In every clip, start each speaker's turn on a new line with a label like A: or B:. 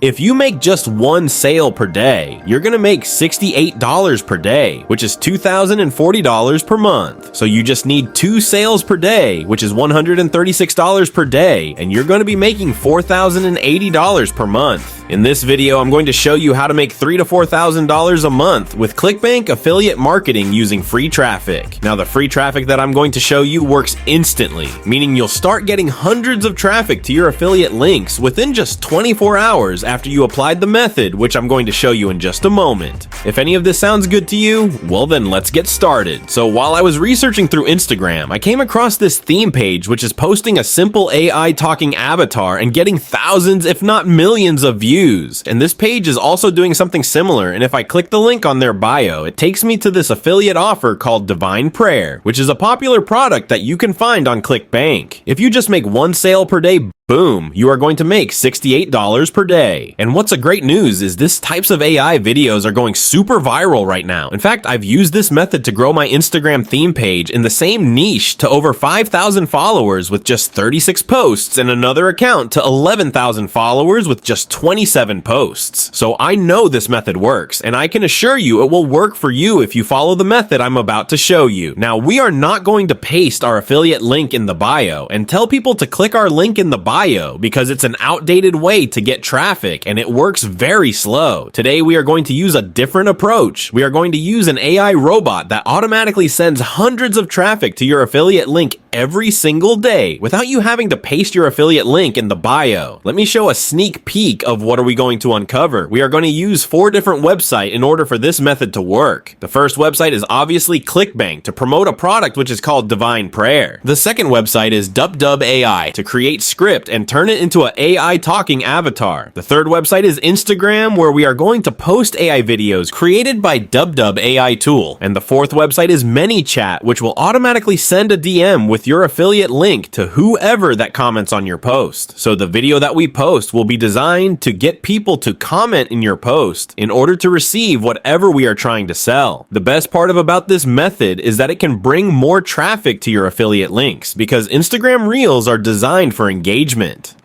A: If you make just one sale per day, you're gonna make $68 per day, which is $2,040 per month. So you just need 2 sales per day, which is $136 per day, and you're gonna be making $4,080 per month. In this video, I'm going to show you how to make $3,000 to $4,000 a month with ClickBank affiliate marketing using free traffic. Now, the free traffic that I'm going to show you works instantly, meaning you'll start getting hundreds of traffic to your affiliate links within just 24 hours after you applied the method, which I'm going to show you in just a moment. If any of this sounds good to you, well then let's get started. So while I was researching through Instagram, I came across this theme page which is posting a simple AI talking avatar and getting thousands if not millions of views. And this page is also doing something similar, and if I click the link on their bio, it takes me to this affiliate offer called Divine Prayer, which is a popular product that you can find on ClickBank. If you just make 1 sale per day, boom, you are going to make $68 per day. And what's a great news is this types of AI videos are going super viral right now. In fact, I've used this method to grow my Instagram theme page in the same niche to over 5,000 followers with just 36 posts and another account to 11,000 followers with just 27 posts. So I know this method works, and I can assure you it will work for you if you follow the method I'm about to show you. Now, we are not going to paste our affiliate link in the bio and tell people to click our link in the bio because it's an outdated way to get traffic and it works very slow. Today we are going to use a different approach. We are going to use an AI robot that automatically sends hundreds of traffic to your affiliate link every single day without you having to paste your affiliate link in the bio. Let me show a sneak peek of what are we going to uncover. We are going to use 4 different websites in order for this method to work. The first website is obviously ClickBank to promote a product which is called Divine Prayer. The second website is Dupdub AI to create script and turn it into an AI talking avatar. The third website is Instagram, where we are going to post AI videos created by Dupdub AI tool. And the fourth website is ManyChat, which will automatically send a DM with your affiliate link to whoever that comments on your post. So the video that we post will be designed to get people to comment in your post in order to receive whatever we are trying to sell. The best part about this method is that it can bring more traffic to your affiliate links because Instagram Reels are designed for engagement.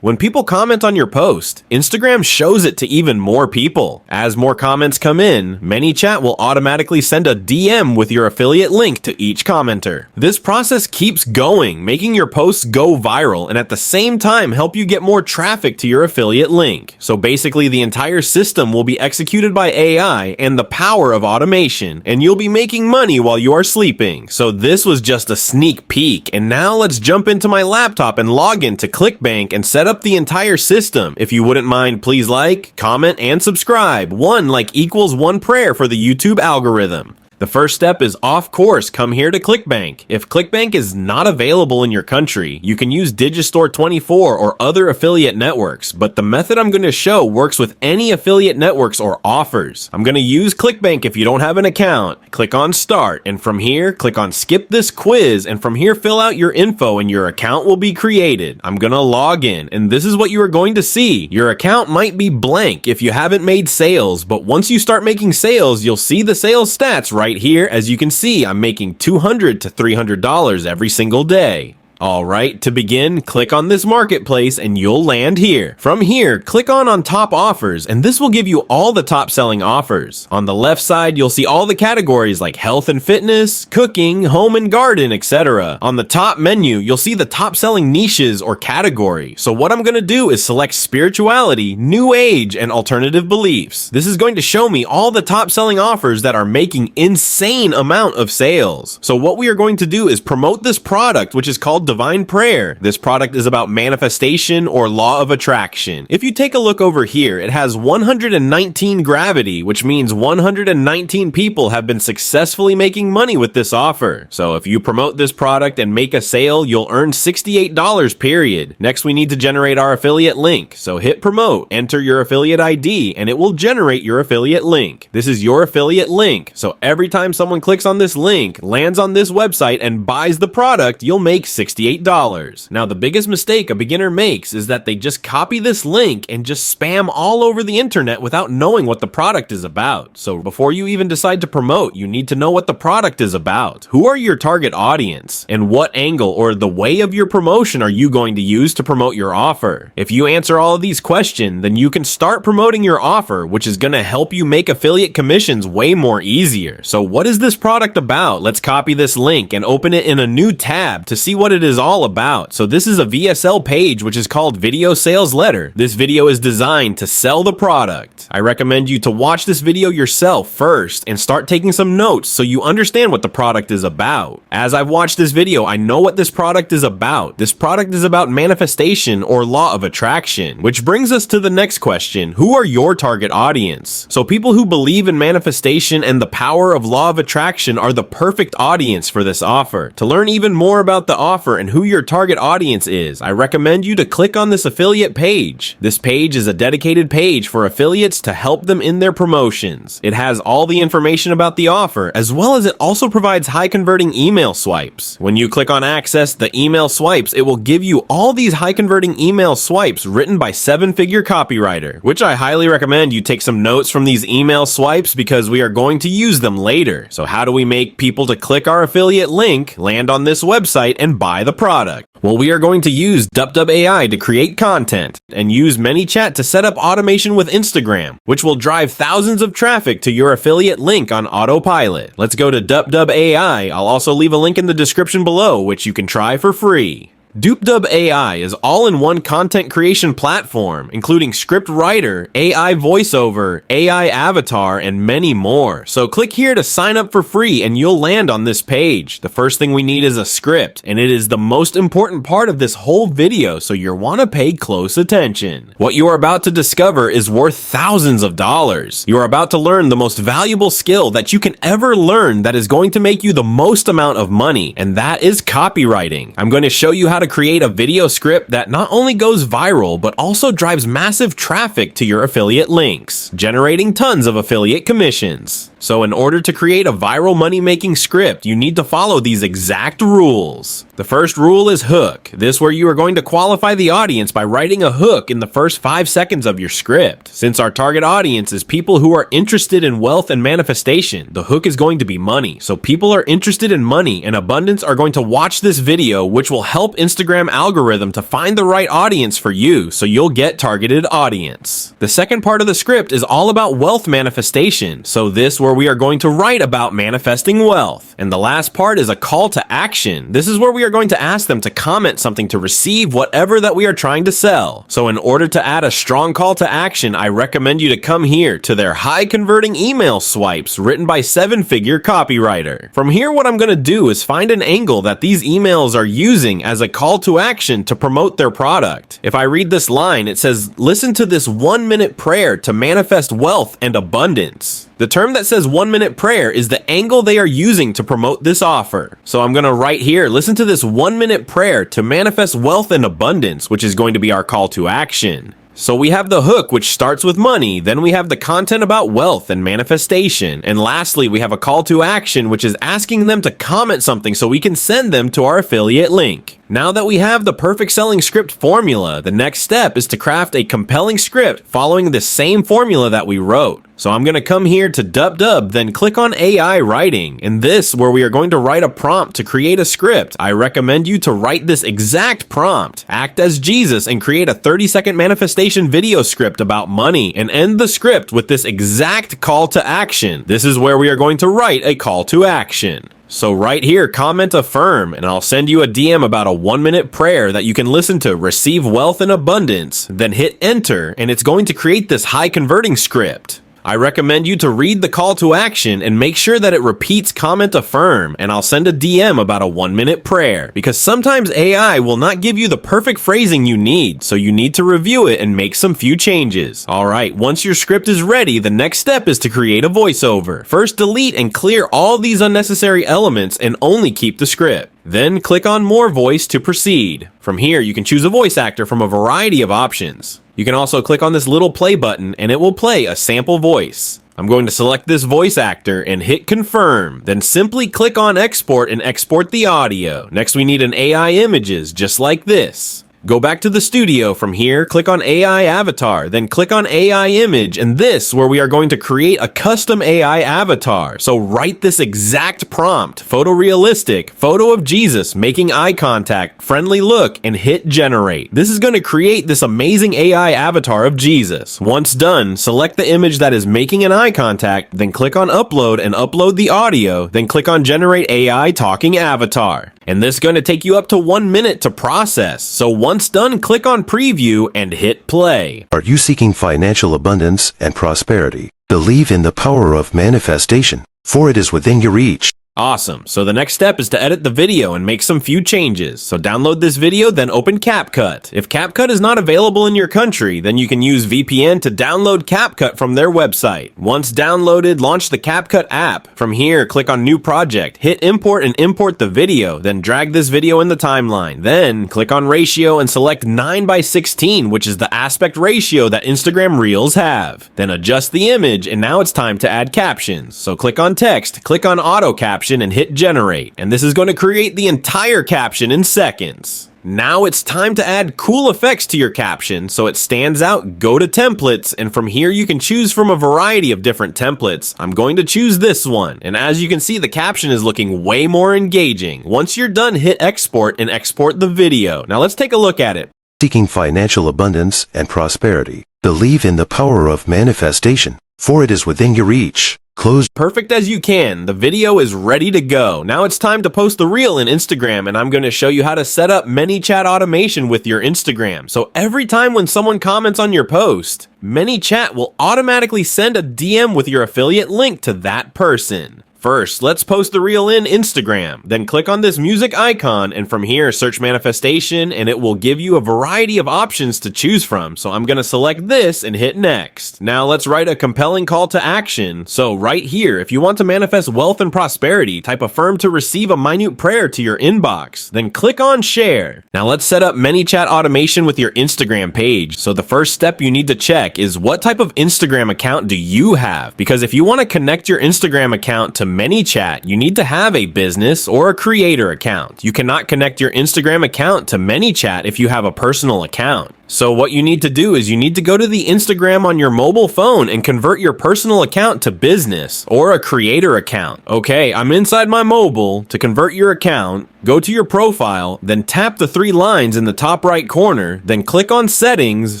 A: When people comment on your post, Instagram shows it to even more people. As more comments come in, ManyChat will automatically send a DM with your affiliate link to each commenter. This process keeps going, making your posts go viral and at the same time help you get more traffic to your affiliate link. So basically the entire system will be executed by AI and the power of automation, and you'll be making money while you are sleeping. So this was just a sneak peek, and now let's jump into my laptop and log into ClickBank and set up the entire system. If you wouldn't mind, please like, comment, and subscribe. 1 like equals 1 prayer for the YouTube algorithm. The first step is, of course, come here to ClickBank. If ClickBank is not available in your country, you can use Digistore24 or other affiliate networks, but the method I'm going to show works with any affiliate networks or offers. I'm going to use ClickBank if you don't have an account. Click on Start, and from here, click on Skip this quiz, and from here, fill out your info and your account will be created. I'm going to log in, and this is what you are going to see. Your account might be blank if you haven't made sales, but once you start making sales, you'll see the sales stats right here. As you can see, I'm making $200 to $300 every single day. Alright, to begin, click on this marketplace and you'll land here. From here, click on top offers, and this will give you all the top selling offers. On the left side, you'll see all the categories like health and fitness, cooking, home and garden, etc. On the top menu, you'll see the top selling niches or category. So what I'm gonna do is select spirituality, new age, and alternative beliefs. This is going to show me all the top selling offers that are making insane amount of sales. So what we are going to do is promote this product, which is called Divine Prayer. This product is about manifestation or law of attraction. If you take a look over here, it has 119 gravity, which means 119 people have been successfully making money with this offer. So if you promote this product and make a sale, you'll earn $68 period. Next, we need to generate our affiliate link. So hit promote, enter your affiliate ID, and it will generate your affiliate link. This is your affiliate link. So every time someone clicks on this link, lands on this website, and buys the product, you'll make $68. $68. Now, the biggest mistake a beginner makes is that they just copy this link and just spam all over the internet without knowing what the product is about. So before you even decide to promote, you need to know what the product is about. Who are your target audience? And what angle or the way of your promotion are you going to use to promote your offer? If you answer all of these questions, then you can start promoting your offer, which is going to help you make affiliate commissions way more easier. So what is this product about? Let's copy this link and open it in a new tab to see what it is all about. So this is a VSL page, which is called Video Sales Letter. This video is designed to sell the product. I recommend you to watch this video yourself first and start taking some notes so you understand what the product is about. As I've watched this video, I know what this product is about. This product is about manifestation or law of attraction, which brings us to the next question. Who are your target audience? So people who believe in manifestation and the power of law of attraction are the perfect audience for this offer. To learn even more about the offer and who your target audience is, I recommend you to click on this affiliate page. This page is a dedicated page for affiliates to help them in their promotions. It has all the information about the offer, as well as it also provides high converting email swipes. When you click on access the email swipes, it will give you all these high converting email swipes written by 7-figure copywriter, which I highly recommend you take some notes from these email swipes because we are going to use them later. So how do we make people to click our affiliate link, land on this website, and buy the product? Well, we are going to use Dupdub AI to create content and use ManyChat to set up automation with Instagram, which will drive thousands of traffic to your affiliate link on autopilot. Let's go to Dupdub AI. I'll also leave a link in the description below, which you can try for free. Dupdub AI is all-in-one content creation platform, including script writer, AI voiceover, AI avatar, and many more. So click here to sign up for free and you'll land on this page. The first thing we need is a script, and it is the most important part of this whole video, so you'll want to pay close attention. What you are about to discover is worth thousands of dollars. You are about to learn the most valuable skill that you can ever learn that is going to make you the most amount of money, and that is copywriting. I'm going to show you how to create a video script that not only goes viral, but also drives massive traffic to your affiliate links, generating tons of affiliate commissions. So in order to create a viral money-making script, you need to follow these exact rules. The first rule is hook. This where you are going to qualify the audience by writing a hook in the first 5 seconds of your script. Since our target audience is people who are interested in wealth and manifestation, the hook is going to be money. So people are interested in money and abundance are going to watch this video, which will help Instagram algorithm to find the right audience for you, so you'll get targeted audience. The second part of the script is all about wealth manifestation. So this where we are going to write about manifesting wealth. And the last part is a call to action. This is where we are going to ask them to comment something to receive whatever that we are trying to sell. So in order to add a strong call to action, I recommend you to come here to their high converting email swipes written by 7-figure copywriter. From here, what I'm going to do is find an angle that these emails are using as a call to action to promote their product. If I read this line, it says, listen to this 1-minute prayer to manifest wealth and abundance. The term that says 1-minute prayer is the angle they are using to promote this offer. So I'm going to write here, listen to this 1-minute prayer to manifest wealth and abundance, which is going to be our call to action. So we have the hook, which starts with money, then we have the content about wealth and manifestation, and lastly we have a call to action, which is asking them to comment something so we can send them to our affiliate link. Now that we have the perfect selling script formula, the next step is to craft a compelling script following the same formula that we wrote. So I'm going to come here to Dupdub, then click on AI writing, and this where we are going to write a prompt to create a script. I recommend you to write this exact prompt, act as Jesus, and create a 30-second manifestation video script about money, and end the script with this exact call to action. This is where we are going to write a call to action. So right here, comment affirm, and I'll send you a DM about a 1-minute prayer that you can listen to receive wealth and abundance, then hit enter, and it's going to create this high converting script. I recommend you to read the call to action and make sure that it repeats comment affirm, and I'll send a DM about a 1-minute prayer, because sometimes AI will not give you the perfect phrasing you need, so you need to review it and make some few changes. Alright, once your script is ready, the next step is to create a voiceover. First, delete and clear all these unnecessary elements and only keep the script. Then click on more voice to proceed. From here, you can choose a voice actor from a variety of options. You can also click on this little play button and it will play a sample voice. I'm going to select this voice actor and hit confirm. Then simply click on export and export the audio. Next we need an AI images, just like this. Go back to the studio. From here, click on AI avatar, then click on AI image, and this where we are going to create a custom AI avatar. So write this exact prompt, photorealistic, photo of Jesus making eye contact, friendly look, and hit generate. This is going to create this amazing AI avatar of Jesus. Once done, select the image that is making an eye contact, then click on upload and upload the audio, then click on generate AI talking avatar. And this is going to take you up to 1 minute to process. So once done, click on preview and hit play.
B: Are you seeking financial abundance and prosperity? Believe in the power of manifestation, for it is within your reach.
A: Awesome. So the next step is to edit the video and make some few changes. So download this video, then open CapCut. If CapCut is not available in your country, then you can use VPN to download CapCut from their website. Once downloaded, launch the CapCut app. From here, click on New Project, hit Import and import the video, then drag this video in the timeline. Then click on Ratio and select 9:16, which is the aspect ratio that Instagram Reels have. Then adjust the image, and now it's time to add captions. So click on Text, click on Auto Caption, and hit generate, and this is going to create the entire caption in seconds. Now it's time to add cool effects to your caption so it stands out. Go to templates, and from here you can choose from a variety of different templates. I'm going to choose this one, and as you can see, the caption is looking way more engaging. Once you're done, hit export and export the video. Now let's take a look at it.
B: Seeking financial abundance and prosperity. Believe in the power of manifestation, for it is within your reach. Close.
A: Perfect as you can. The video is ready to go. Now it's time to post the reel in Instagram, and I'm going to show you how to set up ManyChat automation with your Instagram. So every time when someone comments on your post, ManyChat will automatically send a DM with your affiliate link to that person. First, let's post the reel in Instagram. Then click on this music icon, and from here, search manifestation, and it will give you a variety of options to choose from. So I'm going to select this and hit next. Now let's write a compelling call to action. So right here, if you want to manifest wealth and prosperity, type affirm to receive a minute prayer to your inbox. Then click on share. Now let's set up ManyChat automation with your Instagram page. So the first step you need to check is what type of Instagram account do you have? Because if you want to connect your Instagram account to ManyChat, you need to have a business or a creator account. You cannot connect your Instagram account to ManyChat if you have a personal account. So what you need to do is you need to go to the Instagram on your mobile phone and convert your personal account to business or a creator account. Okay, I'm inside my mobile. To convert your account, go to your profile, then tap the 3 lines in the top right corner, then click on settings,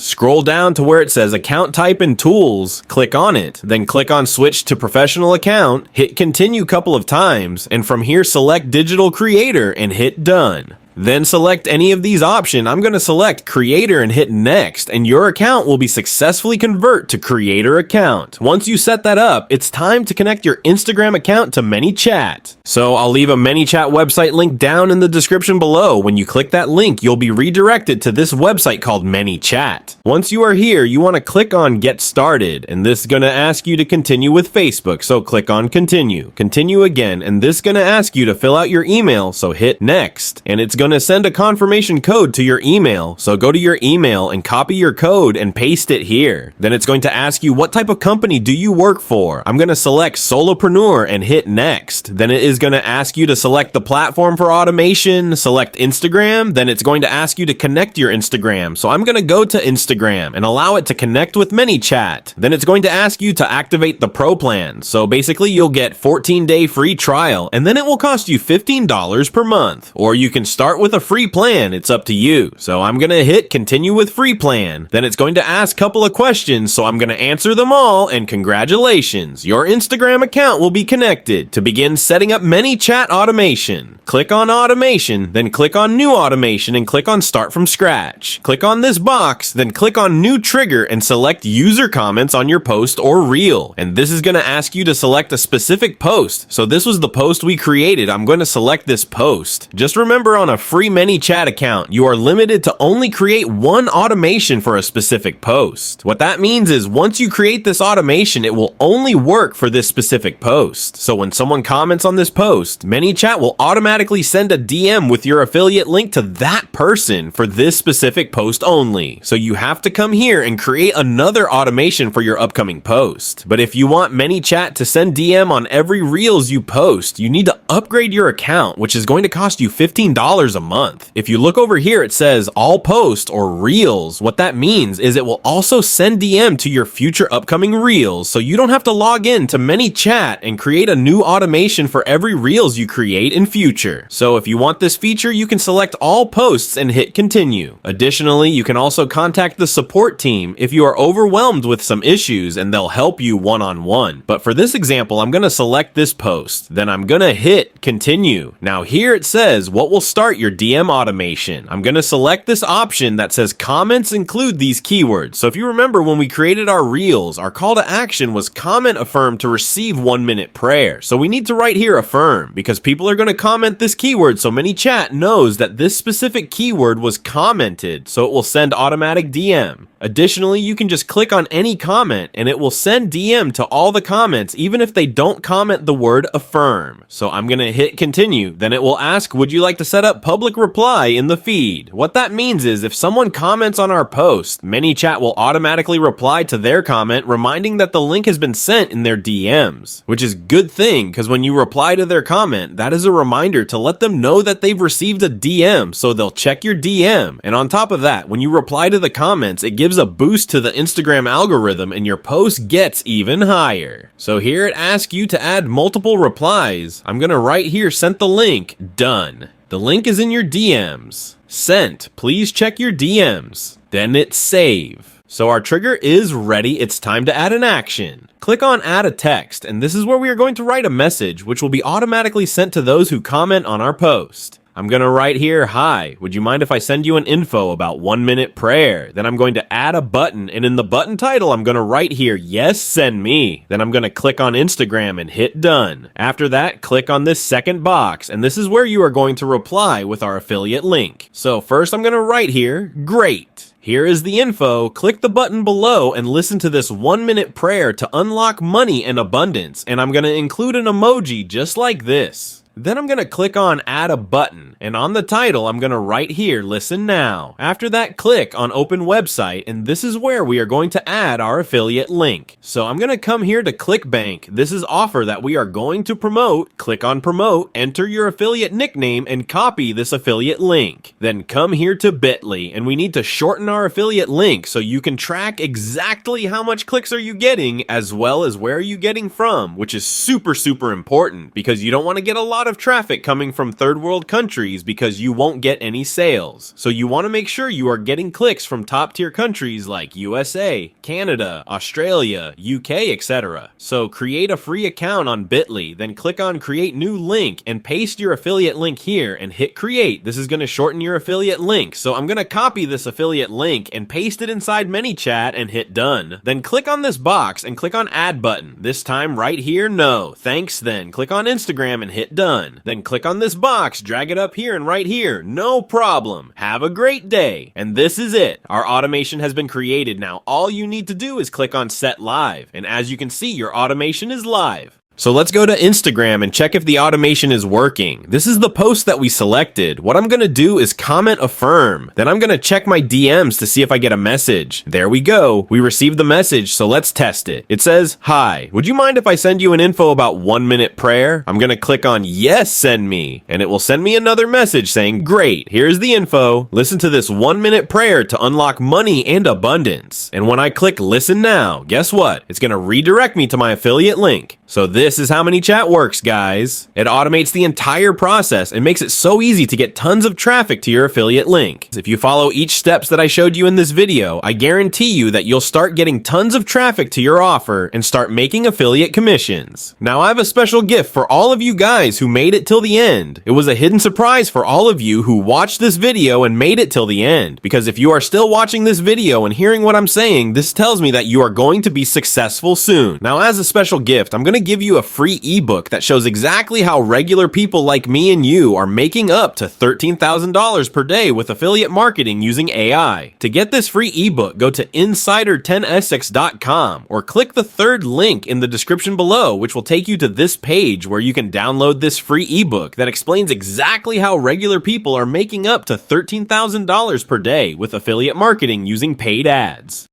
A: scroll down to where it says account type and tools, click on it, then click on switch to professional account, hit continue couple of times, and from here select digital creator and hit done. Then select any of these options. I'm going to select creator and hit next, and your account will be successfully convert to creator account. Once you set that up, it's time to connect your Instagram account to ManyChat. So I'll leave a ManyChat website link down in the description below. When you click that link, you'll be redirected to this website called ManyChat. Once you are here, you want to click on get started, and this is going to ask you to continue with Facebook. So click on continue, continue again, and this is going to ask you to fill out your email. So hit next, and it's going to send a confirmation code to your email. So go to your email and copy your code and paste it here. Then it's going to ask you what type of company do you work for. I'm going to select solopreneur and hit next. Then it is going to ask you to select the platform for automation, select Instagram. Then it's going to ask you to connect your Instagram. So I'm going to go to Instagram and allow it to connect with ManyChat. Then it's going to ask you to activate the pro plan. So basically you'll get 14-day free trial, and then it will cost you $15 per month. Or you can start with a free plan. It's up to you. So I'm going to hit continue with free plan. Then it's going to ask a couple of questions, so I'm going to answer them all, and congratulations, your Instagram account will be connected. To begin setting up ManyChat automation, click on automation, then click on new automation and click on start from scratch. Click on this box, then click on new trigger and select user comments on your post or reel. And this is going to ask you to select a specific post. So this was the post we created. I'm going to select this post. Just remember, on a free ManyChat account, you are limited to only create one automation for a specific post. What that means is once you create this automation, it will only work for this specific post. So when someone comments on this post, ManyChat will automatically send a DM with your affiliate link to that person for this specific post only. So you have to come here and create another automation for your upcoming post. But if you want ManyChat to send DM on every Reels you post, you need to upgrade your account, which is going to cost you $15 a month. If you look over here, it says all posts or Reels. What that means is it will also send DM to your future upcoming Reels, so you don't have to log in to ManyChat and create a new automation for every Reels you create in future. So if you want this feature, you can select all posts and hit continue. Additionally, you can also contact the support team if you are overwhelmed with some issues and they'll help you one-on-one. But for this example, I'm going to select this post, then I'm going to hit continue. Now here it says what will start your DM automation. I'm going to select this option that says comments include these keywords. So if you remember when we created our Reels, our call to action was comment affirm to receive 1 minute prayer. So we need to write here affirm because people are going to comment this keyword, so ManyChat knows that this specific keyword was commented, so it will send automatic DM. Additionally, you can just click on any comment and it will send DM to all the comments even if they don't comment the word affirm. So I'm going to hit continue. Then it will ask, would you like to set up public reply in the feed? What that means is if someone comments on our post, ManyChat will automatically reply to their comment reminding that the link has been sent in their DMs, which is a good thing because when you reply to their comment, that is a reminder to let them know that they've received a DM, so they'll check your DM. And on top of that, when you reply to the comments, it gives a boost to the Instagram algorithm and your post gets even higher. So here it asks you to add multiple replies. I'm gonna write here, sent the link, done. The link is in your DMs. Sent, please check your DMs. Then it's save. So our trigger is ready, it's time to add an action. Click on add a text, and this is where we are going to write a message, which will be automatically sent to those who comment on our post. I'm going to write here, hi, would you mind if I send you an info about 1 minute prayer? Then I'm going to add a button, and in the button title, I'm going to write here, yes, send me. Then I'm going to click on Instagram and hit done. After that, click on this second box, and this is where you are going to reply with our affiliate link. So first I'm going to write here, great. Here is the info. Click the button below and listen to this 1 minute prayer to unlock money and abundance. And I'm going to include an emoji just like this. Then I'm going to click on add a button, and on the title I'm going to write here listen now. After that, click on open website, and this is where we are going to add our affiliate link. So I'm going to come here to ClickBank. This is offer that we are going to promote. Click on promote, enter your affiliate nickname and copy this affiliate link. Then come here to Bitly, and we need to shorten our affiliate link so you can track exactly how much clicks are you getting as well as where are you getting from, which is super important because you don't want to get a lot of traffic coming from third world countries because you won't get any sales. So you want to make sure you are getting clicks from top tier countries like USA, Canada, Australia, UK, etc. So create a free account on Bitly, then click on create new link and paste your affiliate link here and hit create. This is going to shorten your affiliate link. So I'm going to copy this affiliate link and paste it inside ManyChat and hit done. Then click on this box and click on add button. This time right here, no. Thanks then. Click on Instagram and hit done. Then click on this box, drag it up here and right here. No problem. Have a great day. And this is it. Our automation has been created. Now all you need to do is click on set live. And as you can see, your automation is live. So let's go to Instagram and check if the automation is working. This is the post that we selected. What I'm going to do is comment affirm. Then I'm going to check my DMs to see if I get a message. There we go. We received the message, so let's test it. It says, hi, would you mind if I send you an info about 1 minute prayer? I'm going to click on yes, send me. And it will send me another message saying, great, here's the info. Listen to this 1 minute prayer to unlock money and abundance. And when I click listen now, guess what? It's going to redirect me to my affiliate link. So this is how ManyChat works, guys. It automates the entire process and makes it so easy to get tons of traffic to your affiliate link. If you follow each steps that I showed you in this video, I guarantee you that you'll start getting tons of traffic to your offer and start making affiliate commissions. Now I have a special gift for all of you guys who made it till the end. It was a hidden surprise for all of you who watched this video and made it till the end. Because if you are still watching this video and hearing what I'm saying, this tells me that you are going to be successful soon. Now as a special gift, I'm going to give you a a free ebook that shows exactly how regular people like me and you are making up to $13,000 per day with affiliate marketing using AI. To get this free ebook, go to insider10essex.com or click the third link in the description below, which will take you to this page where you can download this free ebook that explains exactly how regular people are making up to $13,000 per day with affiliate marketing using paid ads.